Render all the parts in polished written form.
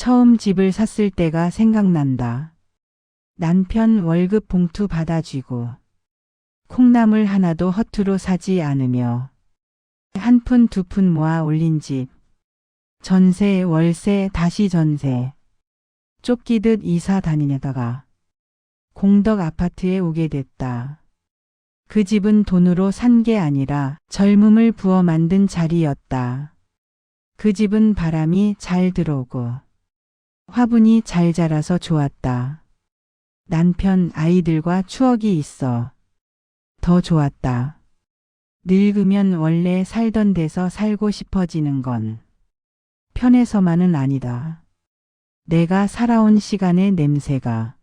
처음 집을 샀을 때가 생각난다. 남편 월급 봉투 받아쥐고 콩나물 하나도 허투루 사지 않으며 한 푼 두 푼 모아 올린 집. 전세, 월세, 다시 전세. 쫓기듯 이사 다니다가 공덕 아파트에 오게 됐다. 그 집은 돈으로 산 게 아니라 젊음을 부어 만든 자리였다. 그 집은 바람이 잘 들어오고 화분이 잘 자라서 좋았다. 남편, 아이들과 추억이 있어 더 좋았다. 늙으면 원래 살던 데서 살고 싶어지는 건 편해서만은 아니다. 내가 살아온 시간의 냄새가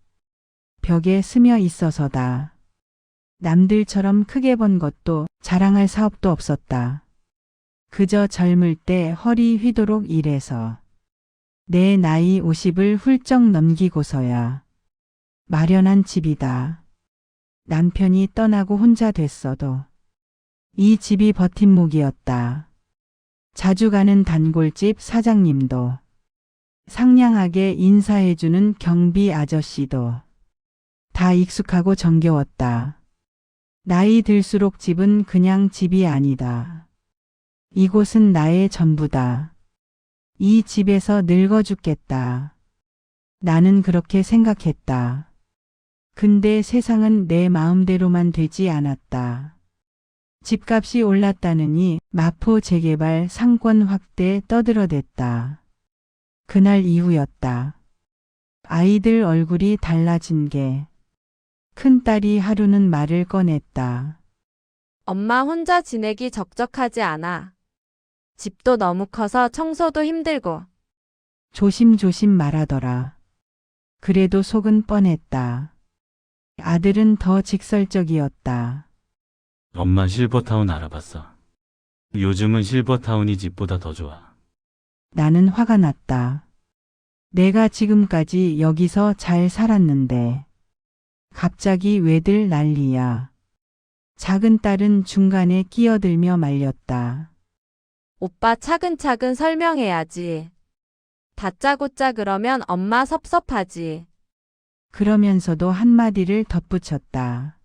벽에 스며 있어서다. 남들처럼 크게 번 것도 자랑할 사업도 없었다. 그저 젊을 때 허리 휘도록 일해서 내 나이 50을 훌쩍 넘기고서야 마련한 집이다. 남편이 떠나고 혼자 됐어도 이 집이 버팀목이었다. 자주 가는 단골집 사장님도 상냥하게 인사해주는 경비 아저씨도 다 익숙하고 정겨웠다. 나이 들수록 집은 그냥 집이 아니다. 이곳은 나의 전부다. 이 집에서 늙어 죽겠다. 나는 그렇게 생각했다. 근데 세상은 내 마음대로만 되지 않았다. 집값이 올랐다느니 마포 재개발 상권 확대 떠들어댔다. 그날 이후였다. 아이들 얼굴이 달라진 게 큰딸이 하루는 말을 꺼냈다. 엄마 혼자 지내기 적적하지 않아. 집도 너무 커서 청소도 힘들고. 조심조심 말하더라. 그래도 속은 뻔했다. 아들은 더 직설적이었다. 엄마 실버타운 알아봤어. 요즘은 실버타운이 집보다 더 좋아. 나는 화가 났다. 내가 지금까지 여기서 잘 살았는데 갑자기 왜들 난리야. 작은 딸은 중간에 끼어들며 말렸다. 오빠 차근차근 설명해야지. 다짜고짜 그러면 엄마 섭섭하지. 그러면서도 한마디를 덧붙였다.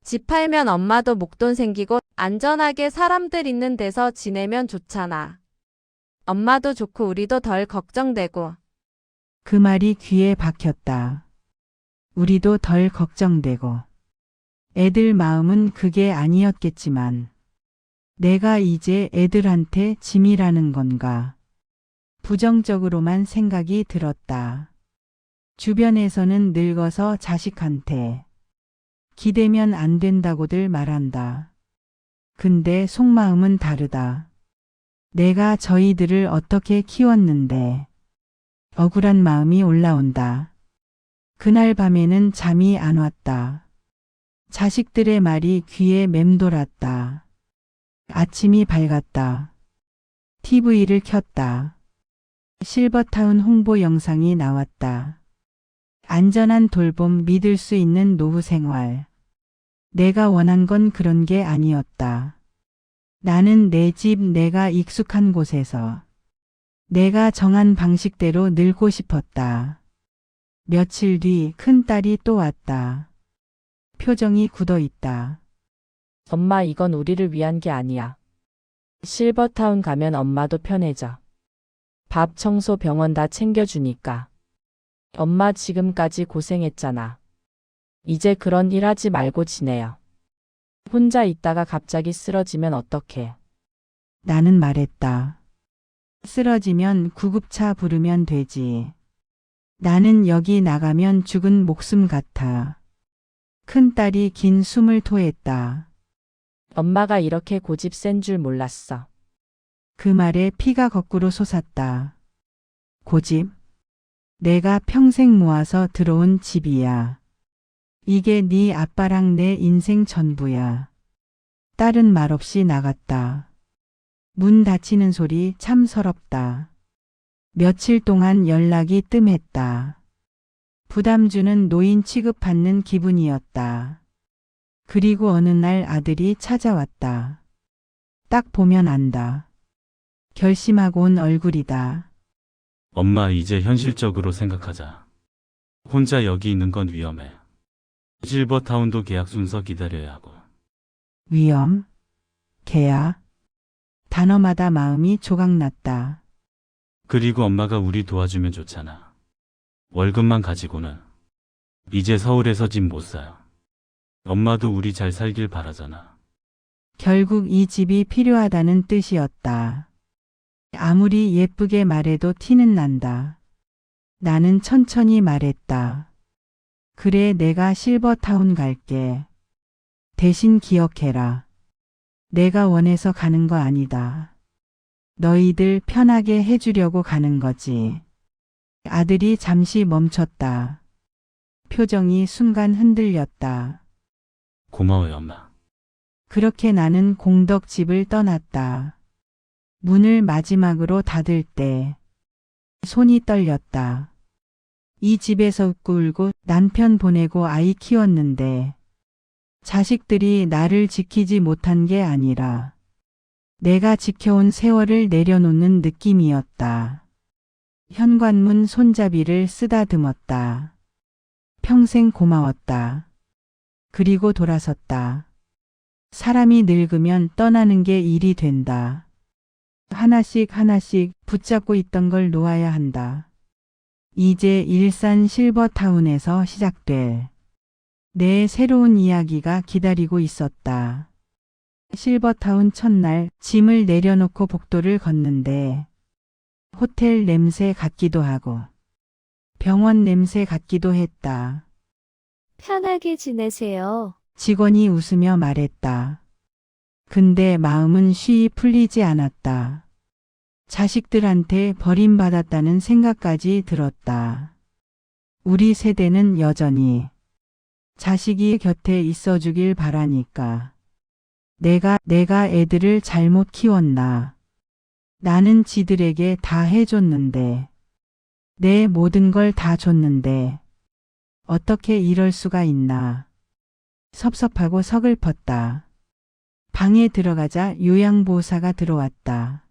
집 팔면 엄마도 목돈 생기고 안전하게 사람들 있는 데서 지내면 좋잖아. 엄마도 좋고 우리도 덜 걱정되고. 그 말이 귀에 박혔다. 우리도 덜 걱정되고. 애들 마음은 그게 아니었겠지만 내가 이제 애들한테 짐이라는 건가. 부정적으로만 생각이 들었다. 주변에서는 늙어서 자식한테 기대면 안 된다고들 말한다. 근데 속마음은 다르다. 내가 저희들을 어떻게 키웠는데 억울한 마음이 올라온다. 그날 밤에는 잠이 안 왔다. 자식들의 말이 귀에 맴돌았다. 아침이 밝았다. TV를 켰다. 실버타운 홍보 영상이 나왔다. 안전한 돌봄, 믿을 수 있는 노후 생활. 내가 원한 건 그런 게 아니었다. 나는 내 집, 내가 익숙한 곳에서 내가 정한 방식대로 늙고 싶었다. 며칠 뒤 큰딸이 또 왔다. 표정이 굳어 있다. 엄마, 이건 우리를 위한 게 아니야. 실버타운 가면 엄마도 편해져. 밥, 청소, 병원 다 챙겨주니까. 엄마 지금까지 고생했잖아. 이제 그런 일 하지 말고 지내요. 혼자 있다가 갑자기 쓰러지면 어떡해. 나는 말했다. 쓰러지면 구급차 부르면 되지. 나는 여기 나가면 죽은 목숨 같아. 큰딸이 긴 숨을 토했다. 엄마가 이렇게 고집 센 줄 몰랐어. 그 말에 피가 거꾸로 솟았다. 고집? 내가 평생 모아서 들어온 집이야. 이게 네 아빠랑 내 인생 전부야. 딸은 말없이 나갔다. 문 닫히는 소리 참 서럽다. 며칠 동안 연락이 뜸했다. 부담 주는 노인 취급받는 기분이었다. 그리고 어느 날 아들이 찾아왔다. 딱 보면 안다. 결심하고 온 얼굴이다. 엄마, 이제 현실적으로 생각하자. 혼자 여기 있는 건 위험해. 실버타운도 계약 순서 기다려야 하고. 위험, 계약. 단어마다 마음이 조각났다. 그리고 엄마가 우리 도와주면 좋잖아. 월급만 가지고는 이제 서울에서 집 못 사요. 엄마도 우리 잘 살길 바라잖아. 결국 이 집이 필요하다는 뜻이었다. 아무리 예쁘게 말해도 티는 난다. 나는 천천히 말했다. 그래, 내가 실버타운 갈게. 대신 기억해라. 내가 원해서 가는 거 아니다. 너희들 편하게 해주려고 가는 거지. 아들이 잠시 멈췄다. 표정이 순간 흔들렸다. 고마워요, 엄마. 그렇게 나는 공덕집을 떠났다. 문을 마지막으로 닫을 때 손이 떨렸다. 이 집에서 웃고 울고 남편 보내고 아이 키웠는데 자식들이 나를 지키지 못한 게 아니라 내가 지켜온 세월을 내려놓는 느낌이었다. 현관문 손잡이를 쓰다듬었다. 평생 고마웠다. 그리고 돌아섰다. 사람이 늙으면 떠나는 게 일이 된다. 하나씩 하나씩 붙잡고 있던 걸 놓아야 한다. 이제 일산 실버타운에서 시작될 내 새로운 이야기가 기다리고 있었다. 실버타운 첫날 짐을 내려놓고 복도를 걷는데 호텔 냄새 같기도 하고 병원 냄새 같기도 했다. 편하게 지내세요. 직원이 웃으며 말했다. 근데 마음은 쉬이 풀리지 않았다. 자식들한테 버림받았다는 생각까지 들었다. 우리 세대는 여전히 자식이 곁에 있어주길 바라니까. 내가 애들을 잘못 키웠나. 나는 지들에게 다 해줬는데. 내 모든 걸 다 줬는데. 어떻게 이럴 수가 있나. 섭섭하고 서글펐다. 방에 들어가자 요양보호사가 들어왔다.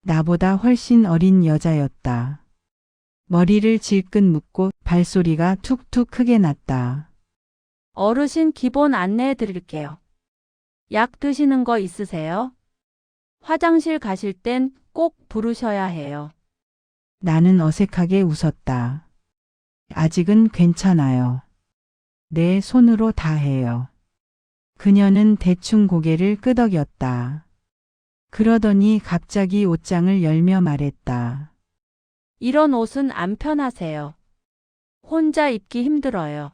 나보다 훨씬 어린 여자였다. 머리를 질끈 묶고 발소리가 툭툭 크게 났다. 어르신 기본 안내해 드릴게요. 약 드시는 거 있으세요? 화장실 가실 땐 꼭 부르셔야 해요. 나는 어색하게 웃었다. 아직은 괜찮아요. 내 손으로 다 해요. 그녀는 대충 고개를 끄덕였다. 그러더니 갑자기 옷장을 열며 말했다. 이런 옷은 안 편하세요. 혼자 입기 힘들어요.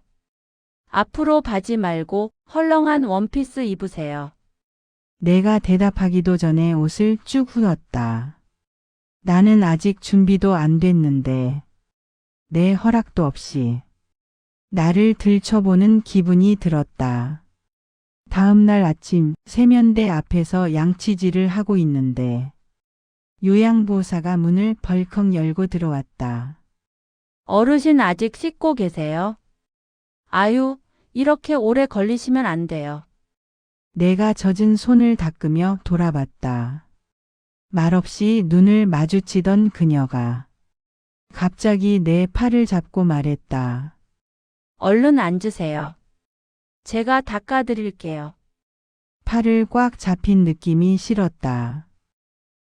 앞으로 바지 말고 헐렁한 원피스 입으세요. 내가 대답하기도 전에 옷을 쭉 후었다. 나는 아직 준비도 안 됐는데 내 허락도 없이 나를 들춰보는 기분이 들었다. 다음 날 아침 세면대 앞에서 양치질을 하고 있는데 요양보호사가 문을 벌컥 열고 들어왔다. 어르신 아직 씻고 계세요? 아유, 이렇게 오래 걸리시면 안 돼요. 내가 젖은 손을 닦으며 돌아봤다. 말없이 눈을 마주치던 그녀가 갑자기 내 팔을 잡고 말했다. 얼른 앉으세요. 제가 닦아드릴게요. 팔을 꽉 잡힌 느낌이 싫었다.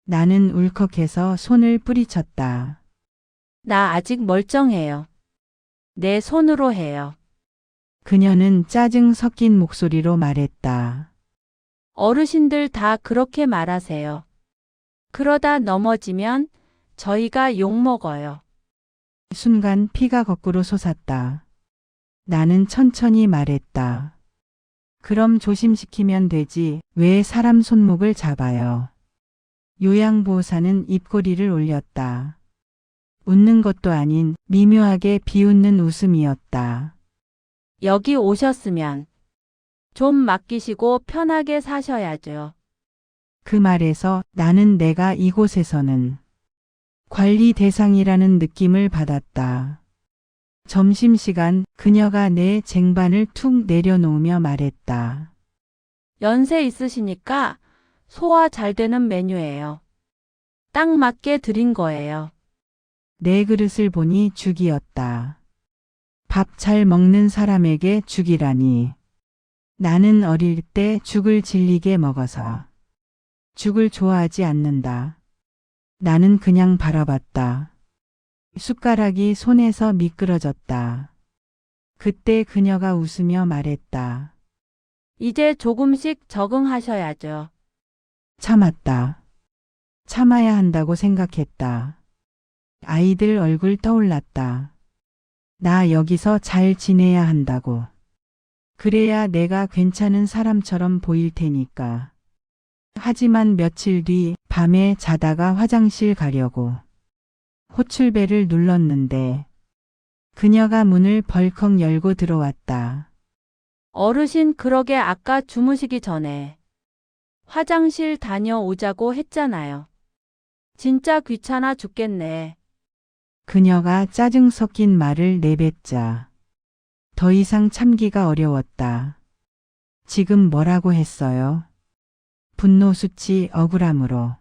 나는 울컥해서 손을 뿌리쳤다. 나 아직 멀쩡해요. 내 손으로 해요. 그녀는 짜증 섞인 목소리로 말했다. 어르신들 다 그렇게 말하세요. 그러다 넘어지면 저희가 욕먹어요. 순간 피가 거꾸로 솟았다. 나는 천천히 말했다. 그럼 조심시키면 되지 왜 사람 손목을 잡아요. 요양보호사는 입꼬리를 올렸다. 웃는 것도 아닌 미묘하게 비웃는 웃음이었다. 여기 오셨으면 좀 맡기시고 편하게 사셔야죠. 그 말에서 나는 내가 이곳에서는 관리 대상이라는 느낌을 받았다. 점심시간 그녀가 내 쟁반을 툭 내려놓으며 말했다. 연세 있으시니까 소화 잘 되는 메뉴예요. 딱 맞게 드린 거예요. 내 그릇을 보니 죽이었다. 밥 잘 먹는 사람에게 죽이라니. 나는 어릴 때 죽을 질리게 먹어서 죽을 좋아하지 않는다. 나는 그냥 바라봤다. 숟가락이 손에서 미끄러졌다. 그때 그녀가 웃으며 말했다. 이제 조금씩 적응하셔야죠. 참았다. 참아야 한다고 생각했다. 아이들 얼굴 떠올랐다. 나 여기서 잘 지내야 한다고. 그래야 내가 괜찮은 사람처럼 보일 테니까. 하지만 며칠 뒤 밤에 자다가 화장실 가려고 호출벨을 눌렀는데 그녀가 문을 벌컥 열고 들어왔다. 어르신 그러게 아까 주무시기 전에 화장실 다녀오자고 했잖아요. 진짜 귀찮아 죽겠네. 그녀가 짜증 섞인 말을 내뱉자 더 이상 참기가 어려웠다. 지금 뭐라고 했어요? 분노 수치 억울함으로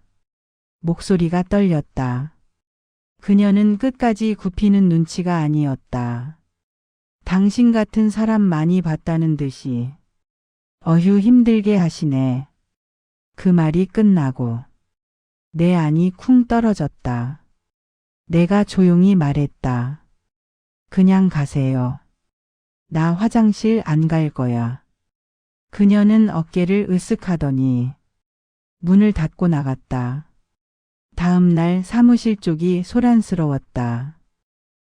목소리가 떨렸다. 그녀는 끝까지 굽히는 눈치가 아니었다. 당신 같은 사람 많이 봤다는 듯이 어휴 힘들게 하시네. 그 말이 끝나고 내 안이 쿵 떨어졌다. 내가 조용히 말했다. 그냥 가세요. 나 화장실 안 갈 거야. 그녀는 어깨를 으쓱하더니 문을 닫고 나갔다. 다음 날 사무실 쪽이 소란스러웠다.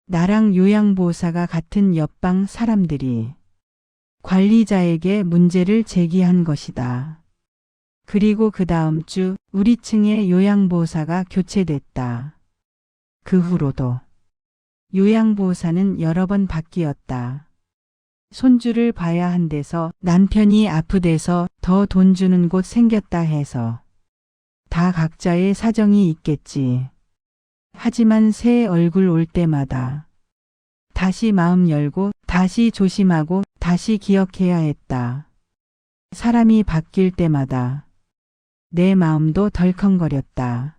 나랑 요양보호사가 같은 옆방 사람들이 관리자에게 문제를 제기한 것이다. 그리고 그 다음 주 우리 층의 요양보호사가 교체됐다. 그 후로도 요양보호사는 여러 번 바뀌었다. 손주를 봐야 한대서 남편이 아프대서 더 돈 주는 곳 생겼다 해서 다 각자의 사정이 있겠지. 하지만 새 얼굴 올 때마다 다시 마음 열고 다시 조심하고 다시 기억해야 했다. 사람이 바뀔 때마다 내 마음도 덜컹거렸다.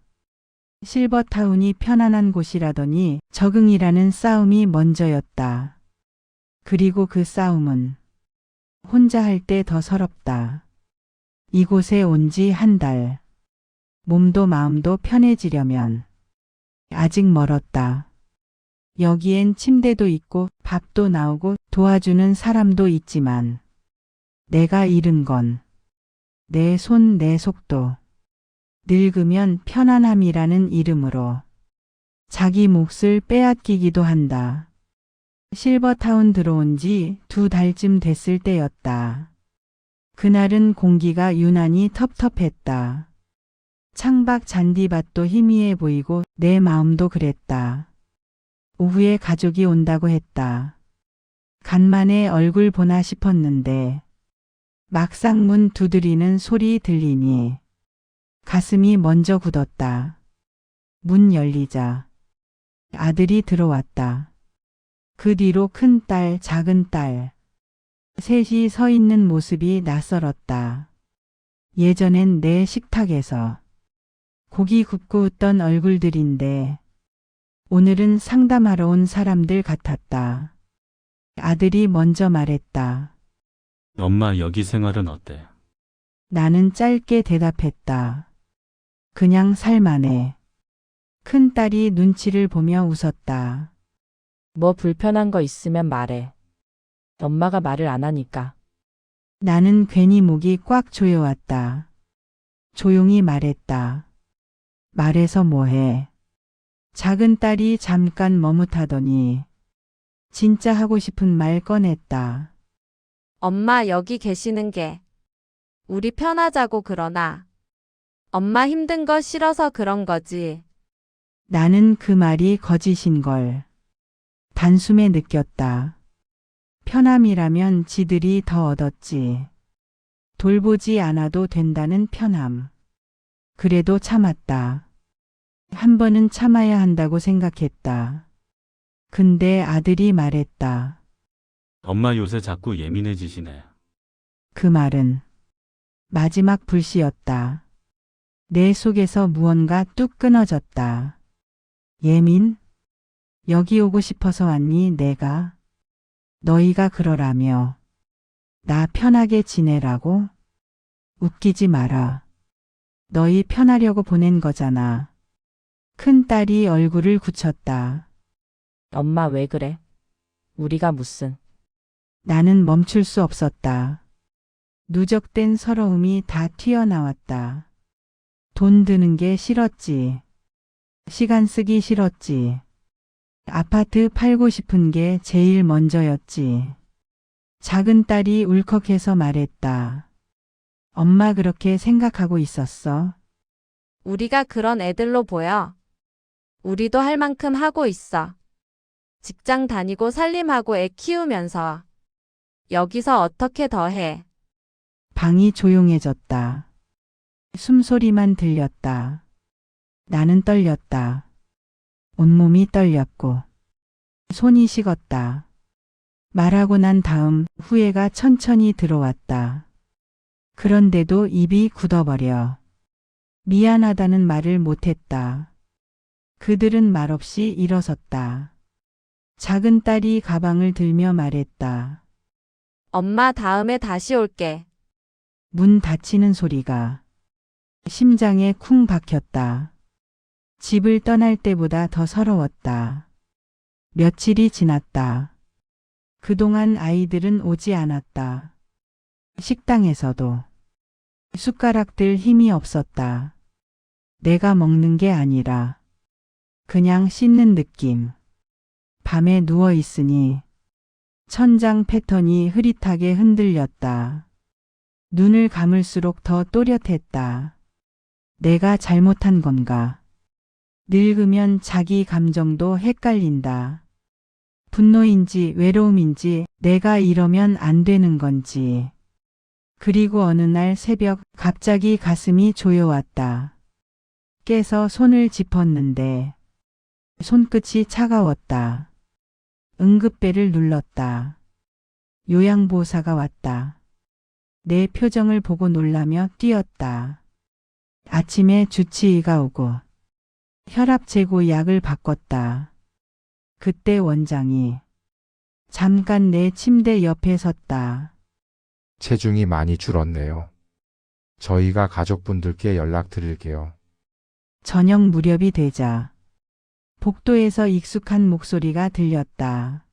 실버타운이 편안한 곳이라더니 적응이라는 싸움이 먼저였다. 그리고 그 싸움은 혼자 할 때 더 서럽다. 이곳에 온 지 한 달. 몸도 마음도 편해지려면 아직 멀었다. 여기엔 침대도 있고 밥도 나오고 도와주는 사람도 있지만 내가 잃은 건 내 손, 내 속도. 늙으면 편안함이라는 이름으로 자기 몫을 빼앗기기도 한다. 실버타운 들어온 지 2달쯤 됐을 때였다. 그날은 공기가 유난히 텁텁했다. 창밖 잔디밭도 희미해 보이고 내 마음도 그랬다. 오후에 가족이 온다고 했다. 간만에 얼굴 보나 싶었는데 막상 문 두드리는 소리 들리니 가슴이 먼저 굳었다. 문 열리자 아들이 들어왔다. 그 뒤로 큰딸, 작은딸, 셋이 서 있는 모습이 낯설었다. 예전엔 내 식탁에서 고기 굽고 웃던 얼굴들인데 오늘은 상담하러 온 사람들 같았다. 아들이 먼저 말했다. 엄마 여기 생활은 어때? 나는 짧게 대답했다. 그냥 살만해. 큰딸이 눈치를 보며 웃었다. 뭐 불편한 거 있으면 말해. 엄마가 말을 안 하니까. 나는 괜히 목이 꽉 조여왔다. 조용히 말했다. 말해서 뭐해. 작은 딸이 잠깐 머뭇하더니 진짜 하고 싶은 말 꺼냈다. 엄마 여기 계시는 게 우리 편하자고 그러나 엄마 힘든 거 싫어서 그런 거지. 나는 그 말이 거짓인 걸 단숨에 느꼈다. 편함이라면 지들이 더 얻었지. 돌보지 않아도 된다는 편함. 그래도 참았다. 한 번은 참아야 한다고 생각했다. 근데 아들이 말했다. 엄마 요새 자꾸 예민해지시네. 그 말은 마지막 불씨였다. 내 속에서 무언가 뚝 끊어졌다. 예민? 여기 오고 싶어서 왔니 내가? 너희가 그러라며. 나 편하게 지내라고? 웃기지 마라. 너희 편하려고 보낸 거잖아. 큰딸이 얼굴을 굳혔다. 엄마 왜 그래? 우리가 무슨. 나는 멈출 수 없었다. 누적된 서러움이 다 튀어나왔다. 돈 드는 게 싫었지. 시간 쓰기 싫었지. 아파트 팔고 싶은 게 제일 먼저였지. 작은 딸이 울컥해서 말했다. 엄마 그렇게 생각하고 있었어? 우리가 그런 애들로 보여. 우리도 할 만큼 하고 있어. 직장 다니고 살림하고 애 키우면서. 여기서 어떻게 더 해? 방이 조용해졌다. 숨소리만 들렸다. 나는 떨렸다. 온몸이 떨렸고 손이 식었다. 말하고 난 다음 후회가 천천히 들어왔다. 그런데도 입이 굳어버려. 미안하다는 말을 못했다. 그들은 말없이 일어섰다. 작은 딸이 가방을 들며 말했다. 엄마 다음에 다시 올게. 문 닫히는 소리가 심장에 쿵 박혔다. 집을 떠날 때보다 더 서러웠다. 며칠이 지났다. 그동안 아이들은 오지 않았다. 식당에서도 숟가락들 힘이 없었다. 내가 먹는 게 아니라 그냥 씹는 느낌. 밤에 누워 있으니 천장 패턴이 흐릿하게 흔들렸다. 눈을 감을수록 더 또렷했다. 내가 잘못한 건가? 늙으면 자기 감정도 헷갈린다. 분노인지 외로움인지 내가 이러면 안 되는 건지. 그리고 어느 날 새벽 갑자기 가슴이 조여왔다. 깨서 손을 짚었는데 손끝이 차가웠다. 응급벨을 눌렀다. 요양보호사가 왔다. 내 표정을 보고 놀라며 뛰었다. 아침에 주치의가 오고 혈압 재고 약을 바꿨다. 그때 원장이 잠깐 내 침대 옆에 섰다. 체중이 많이 줄었네요. 저희가 가족분들께 연락드릴게요. 저녁 무렵이 되자 복도에서 익숙한 목소리가 들렸다.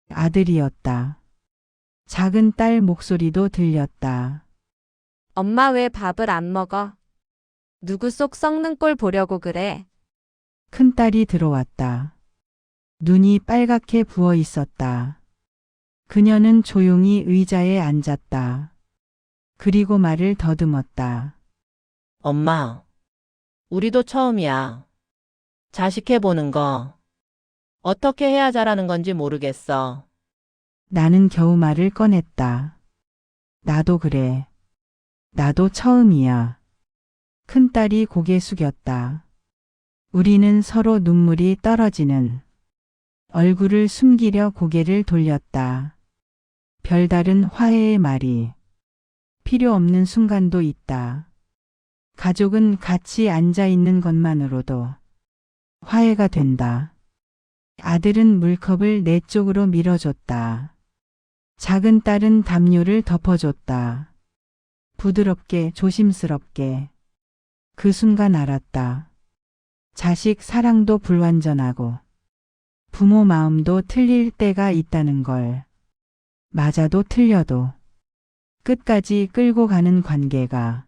아들이었다. 작은 딸 목소리도 들렸다. 엄마 왜 밥을 안 먹어? 누구 속 썩는 꼴 보려고 그래? 큰딸이 들어왔다. 눈이 빨갛게 부어 있었다. 그녀는 조용히 의자에 앉았다. 그리고 말을 더듬었다. 엄마, 우리도 처음이야. 자식 해보는 거. 어떻게 해야 잘하는 건지 모르겠어. 나는 겨우 말을 꺼냈다. 나도 그래. 나도 처음이야. 큰딸이 고개 숙였다. 우리는 서로 눈물이 떨어지는 얼굴을 숨기려 고개를 돌렸다. 별다른 화해의 말이 필요 없는 순간도 있다. 가족은 같이 앉아 있는 것만으로도 화해가 된다. 아들은 물컵을 내 쪽으로 밀어줬다. 작은 딸은 담요를 덮어줬다. 부드럽게 조심스럽게. 그 순간 알았다. 자식 사랑도 불완전하고 부모 마음도 틀릴 때가 있다는 걸. 맞아도 틀려도 끝까지 끌고 가는 관계가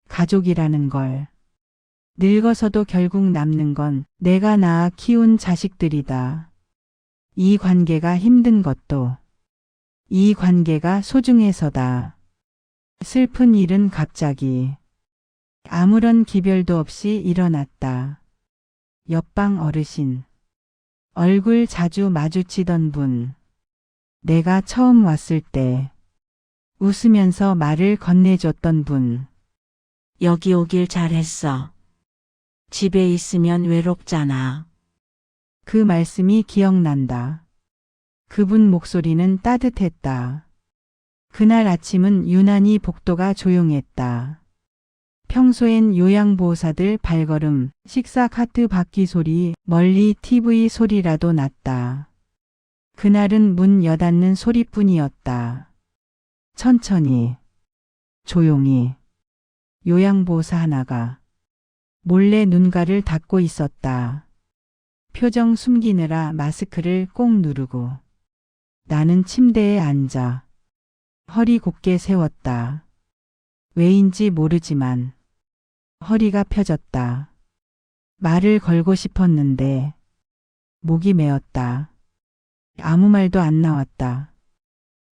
가족이라는 걸. 늙어서도 결국 남는 건 내가 낳아 키운 자식들이다. 이 관계가 힘든 것도 이 관계가 소중해서다. 슬픈 일은 갑자기 아무런 기별도 없이 일어났다. 옆방 어르신. 얼굴 자주 마주치던 분. 내가 처음 왔을 때 웃으면서 말을 건네줬던 분. 여기 오길 잘했어. 집에 있으면 외롭잖아. 그 말씀이 기억난다. 그분 목소리는 따뜻했다. 그날 아침은 유난히 복도가 조용했다. 평소엔 요양보호사들 발걸음, 식사 카트 바퀴 소리, 멀리 TV 소리라도 났다. 그날은 문 여닫는 소리뿐이었다. 천천히, 조용히, 요양보호사 하나가 몰래 눈가를 닫고 있었다. 표정 숨기느라 마스크를 꼭 누르고. 나는 침대에 앉아 허리 곧게 세웠다. 왜인지 모르지만 허리가 펴졌다. 말을 걸고 싶었는데 목이 메었다. 아무 말도 안 나왔다.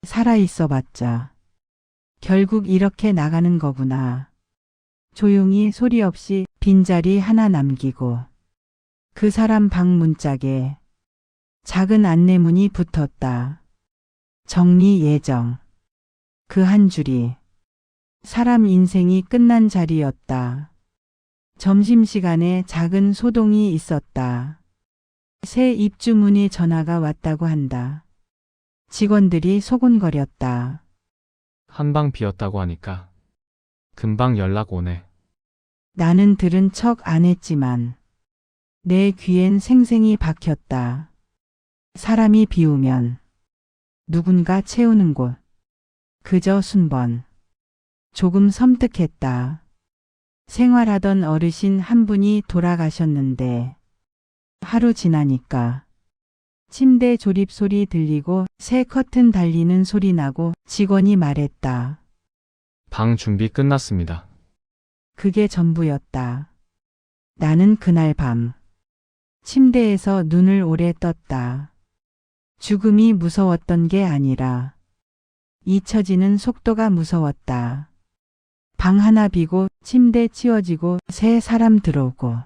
살아있어 봤자 결국 이렇게 나가는 거구나. 조용히 소리 없이 빈자리 하나 남기고 그 사람 방 문짝에 작은 안내문이 붙었다. 정리 예정. 그 한 줄이 사람 인생이 끝난 자리였다. 점심시간에 작은 소동이 있었다. 새 입주문의 전화가 왔다고 한다. 직원들이 소곤거렸다. 한 방 비었다고 하니까 금방 연락 오네. 나는 들은 척 안 했지만 내 귀엔 생생히 박혔다. 사람이 비우면 누군가 채우는 곳. 그저 순번. 조금 섬뜩했다. 생활하던 어르신 한 분이 돌아가셨는데 하루 지나니까 침대 조립 소리 들리고 새 커튼 달리는 소리 나고 직원이 말했다. 방 준비 끝났습니다. 그게 전부였다. 나는 그날 밤 침대에서 눈을 오래 떴다. 죽음이 무서웠던 게 아니라 잊혀지는 속도가 무서웠다. 방 하나 비고 침대 치워지고 새 사람 들어오고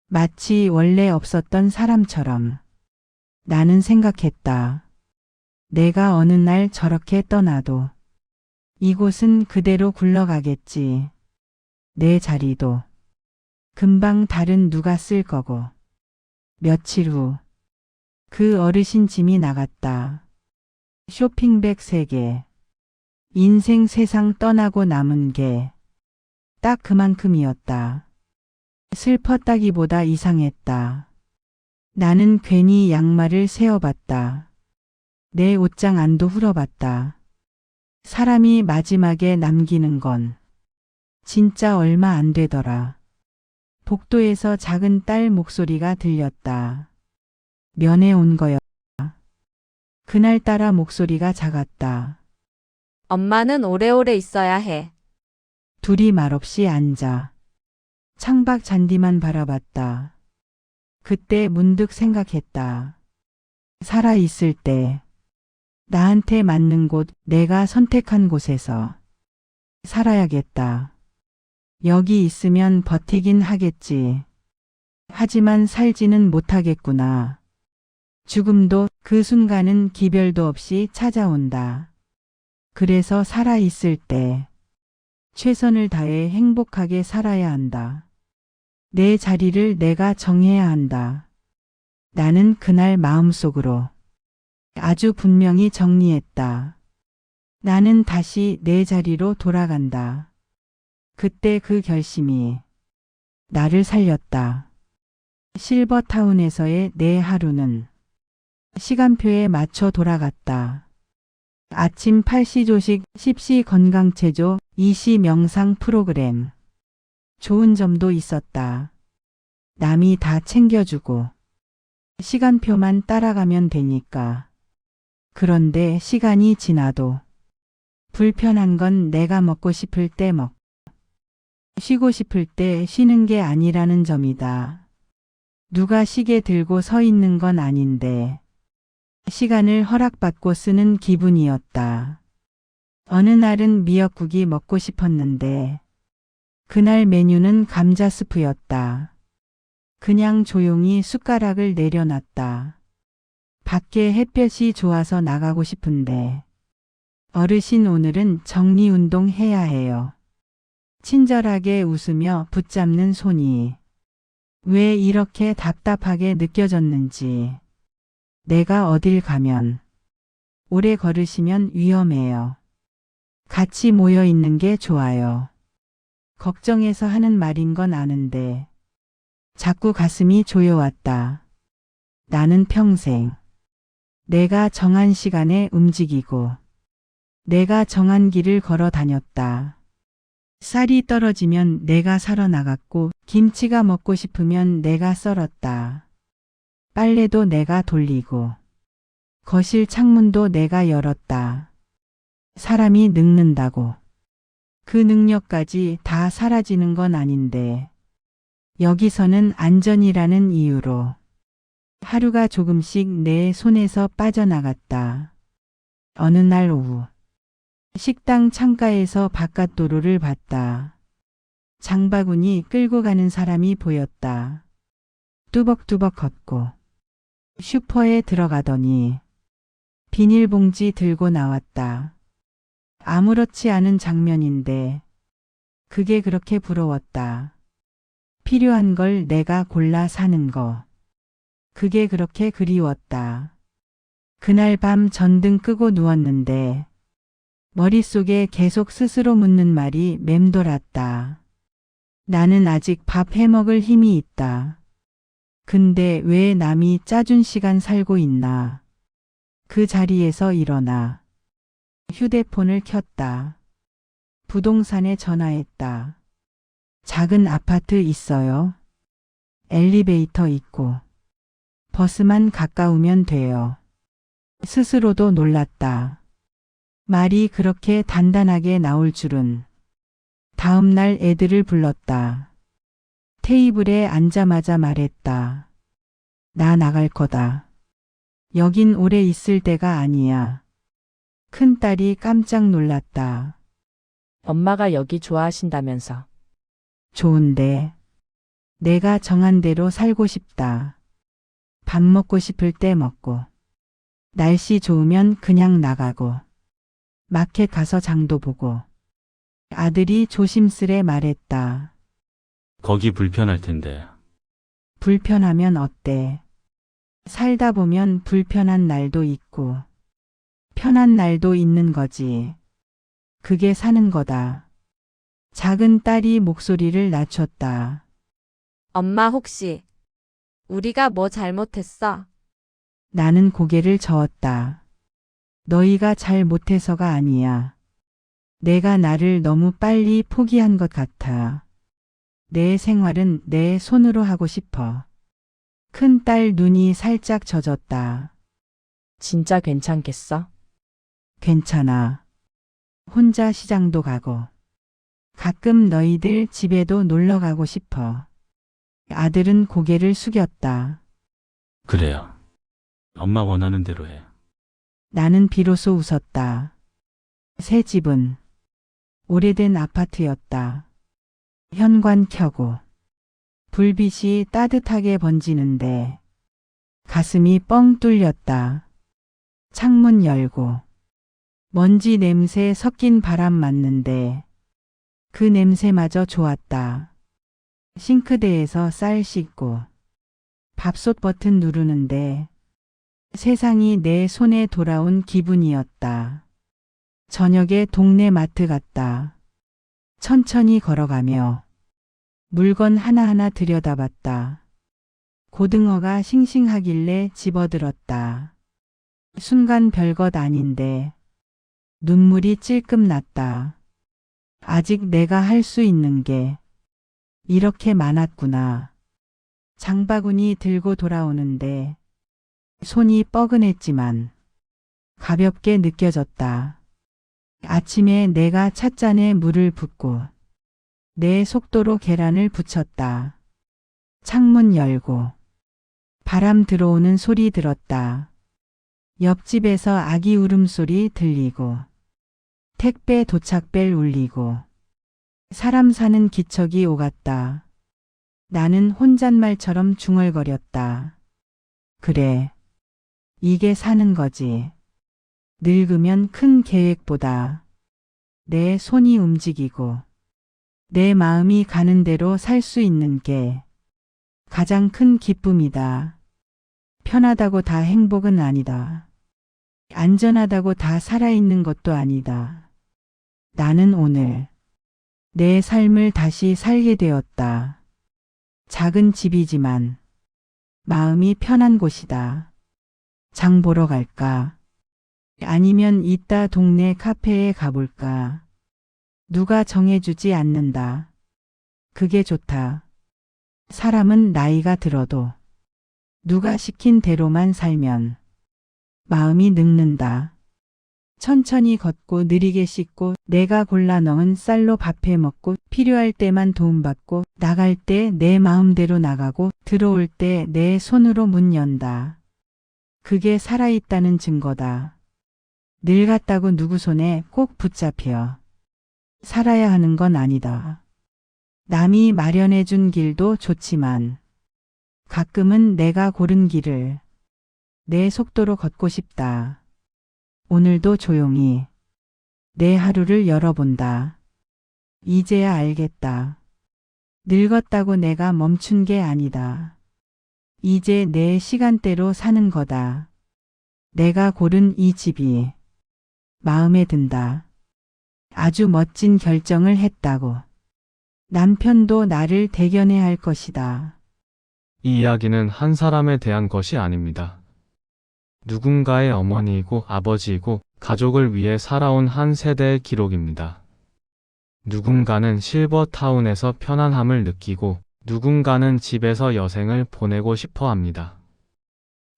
마치 원래 없었던 사람처럼 나는 생각했다. 내가 어느 날 저렇게 떠나도 이곳은 그대로 굴러가겠지. 내 자리도 금방 다른 누가 쓸 거고. 며칠 후 그 어르신 짐이 나갔다. 쇼핑백 3개. 인생 세상 떠나고 남은 게 딱 그만큼이었다. 슬펐다기보다 이상했다. 나는 괜히 양말을 세어봤다. 내 옷장 안도 훑어봤다. 사람이 마지막에 남기는 건 진짜 얼마 안 되더라. 복도에서 작은 딸 목소리가 들렸다. 면회 온 거였다. 그날따라 목소리가 작았다. 엄마는 오래오래 있어야 해. 둘이 말없이 앉아 창밖 잔디만 바라봤다. 그때 문득 생각했다. 살아있을 때 나한테 맞는 곳, 내가 선택한 곳에서 살아야겠다. 여기 있으면 버티긴 하겠지. 하지만 살지는 못하겠구나. 죽음도 그 순간은 기별도 없이 찾아온다. 그래서 살아있을 때 최선을 다해 행복하게 살아야 한다. 내 자리를 내가 정해야 한다. 나는 그날 마음속으로 아주 분명히 정리했다. 나는 다시 내 자리로 돌아간다. 그때 그 결심이 나를 살렸다. 실버타운에서의 내 하루는 시간표에 맞춰 돌아갔다. 아침 8시 조식, 10시 건강체조, 2시 명상 프로그램. 좋은 점도 있었다. 남이 다 챙겨주고 시간표만 따라가면 되니까. 그런데 시간이 지나도 불편한 건 내가 먹고 싶을 때 쉬고 싶을 때 쉬는 게 아니라는 점이다. 누가 시계 들고 서 있는 건 아닌데 시간을 허락받고 쓰는 기분이었다. 어느 날은 미역국이 먹고 싶었는데 그날 메뉴는 감자 스프였다. 그냥 조용히 숟가락을 내려놨다. 밖에 햇볕이 좋아서 나가고 싶은데 어르신 오늘은 정리운동 해야 해요. 친절하게 웃으며 붙잡는 손이 왜 이렇게 답답하게 느껴졌는지. 내가 어딜 가면 오래 걸으시면 위험해요. 같이 모여 있는 게 좋아요. 걱정해서 하는 말인 건 아는데 자꾸 가슴이 조여왔다. 나는 평생 내가 정한 시간에 움직이고 내가 정한 길을 걸어 다녔다. 쌀이 떨어지면 내가 사러 나갔고 김치가 먹고 싶으면 내가 썰었다. 빨래도 내가 돌리고 거실 창문도 내가 열었다. 사람이 늙는다고 그 능력까지 다 사라지는 건 아닌데 여기서는 안전이라는 이유로 하루가 조금씩 내 손에서 빠져나갔다. 어느 날 오후 식당 창가에서 바깥도로를 봤다. 장바구니 끌고 가는 사람이 보였다. 뚜벅뚜벅 걷고 슈퍼에 들어가더니 비닐봉지 들고 나왔다. 아무렇지 않은 장면인데 그게 그렇게 부러웠다. 필요한 걸 내가 골라 사는 거. 그게 그렇게 그리웠다. 그날 밤 전등 끄고 누웠는데 머릿속에 계속 스스로 묻는 말이 맴돌았다. 나는 아직 밥 해먹을 힘이 있다. 근데 왜 남이 짜준 시간 살고 있나? 그 자리에서 일어나 휴대폰을 켰다. 부동산에 전화했다. 작은 아파트 있어요? 엘리베이터 있고 버스만 가까우면 돼요. 스스로도 놀랐다. 말이 그렇게 단단하게 나올 줄은. 다음 날 애들을 불렀다. 테이블에 앉자마자 말했다. 나 나갈 거다. 여긴 오래 있을 때가 아니야. 큰딸이 깜짝 놀랐다. 엄마가 여기 좋아하신다면서. 좋은데 내가 정한 대로 살고 싶다. 밥 먹고 싶을 때 먹고 날씨 좋으면 그냥 나가고 마켓 가서 장도 보고. 아들이 조심스레 말했다. 거기 불편할 텐데. 불편하면 어때? 살다 보면 불편한 날도 있고 편한 날도 있는 거지. 그게 사는 거다. 작은 딸이 목소리를 낮췄다. 엄마 혹시 우리가 뭐 잘못했어? 나는 고개를 저었다. 너희가 잘 못해서가 아니야. 내가 나를 너무 빨리 포기한 것 같아. 내 생활은 내 손으로 하고 싶어. 큰딸 눈이 살짝 젖었다. 진짜 괜찮겠어? 괜찮아. 혼자 시장도 가고 가끔 너희들 집에도 놀러 가고 싶어. 아들은 고개를 숙였다. 그래요. 엄마 원하는 대로 해. 나는 비로소 웃었다. 새 집은 오래된 아파트였다. 현관 켜고 불빛이 따뜻하게 번지는데 가슴이 뻥 뚫렸다. 창문 열고 먼지 냄새 섞인 바람 맞는데 그 냄새마저 좋았다. 싱크대에서 쌀 씻고 밥솥 버튼 누르는데 세상이 내 손에 돌아온 기분이었다. 저녁에 동네 마트 갔다. 천천히 걸어가며 물건 하나하나 들여다봤다. 고등어가 싱싱하길래 집어들었다. 순간 별것 아닌데 눈물이 찔끔 났다. 아직 내가 할 수 있는 게 이렇게 많았구나. 장바구니 들고 돌아오는데 손이 뻐근했지만 가볍게 느껴졌다. 아침에 내가 찻잔에 물을 붓고 내 속도로 계란을 부쳤다. 창문 열고 바람 들어오는 소리 들었다. 옆집에서 아기 울음소리 들리고 택배 도착벨 울리고 사람 사는 기척이 오갔다. 나는 혼잣말처럼 중얼거렸다. 그래, 이게 사는 거지. 늙으면 큰 계획보다 내 손이 움직이고 내 마음이 가는 대로 살 수 있는 게 가장 큰 기쁨이다. 편하다고 다 행복은 아니다. 안전하다고 다 살아있는 것도 아니다. 나는 오늘 내 삶을 다시 살게 되었다. 작은 집이지만 마음이 편한 곳이다. 장 보러 갈까? 아니면 이따 동네 카페에 가볼까? 누가 정해주지 않는다. 그게 좋다. 사람은 나이가 들어도 누가 시킨 대로만 살면 마음이 늙는다. 천천히 걷고 느리게 씻고 내가 골라 넣은 쌀로 밥해 먹고 필요할 때만 도움받고 나갈 때 내 마음대로 나가고 들어올 때 내 손으로 문 연다. 그게 살아있다는 증거다. 늙었다고 누구 손에 꼭 붙잡혀 살아야 하는 건 아니다. 남이 마련해 준 길도 좋지만 가끔은 내가 고른 길을 내 속도로 걷고 싶다. 오늘도 조용히 내 하루를 열어본다. 이제야 알겠다. 늙었다고 내가 멈춘 게 아니다. 이제 내 시간대로 사는 거다. 내가 고른 이 집이 마음에 든다. 아주 멋진 결정을 했다고. 남편도 나를 대견해 할 것이다. 이 이야기는 한 사람에 대한 것이 아닙니다. 누군가의 어머니이고 아버지이고 가족을 위해 살아온 한 세대의 기록입니다. 누군가는 실버타운에서 편안함을 느끼고 누군가는 집에서 여생을 보내고 싶어 합니다.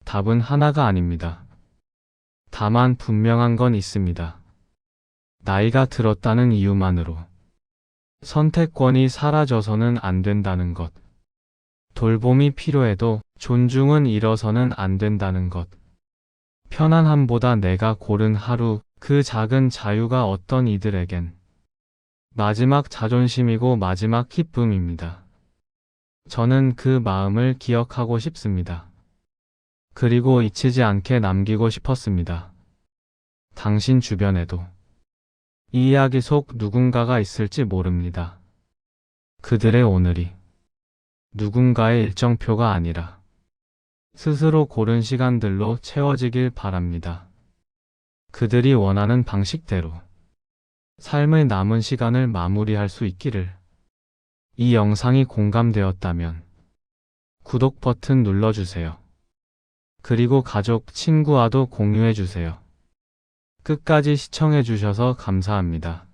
답은 하나가 아닙니다. 다만 분명한 건 있습니다. 나이가 들었다는 이유만으로 선택권이 사라져서는 안 된다는 것. 돌봄이 필요해도 존중은 잃어서는 안 된다는 것. 편안함보다 내가 고른 하루, 그 작은 자유가 어떤 이들에겐 마지막 자존심이고 마지막 기쁨입니다. 저는 그 마음을 기억하고 싶습니다. 그리고 잊히지 않게 남기고 싶었습니다. 당신 주변에도 이 이야기 속 누군가가 있을지 모릅니다. 그들의 오늘이 누군가의 일정표가 아니라 스스로 고른 시간들로 채워지길 바랍니다. 그들이 원하는 방식대로 삶의 남은 시간을 마무리할 수 있기를. 이 영상이 공감되었다면 구독 버튼 눌러주세요. 그리고 가족, 친구와도 공유해주세요. 끝까지 시청해주셔서 감사합니다.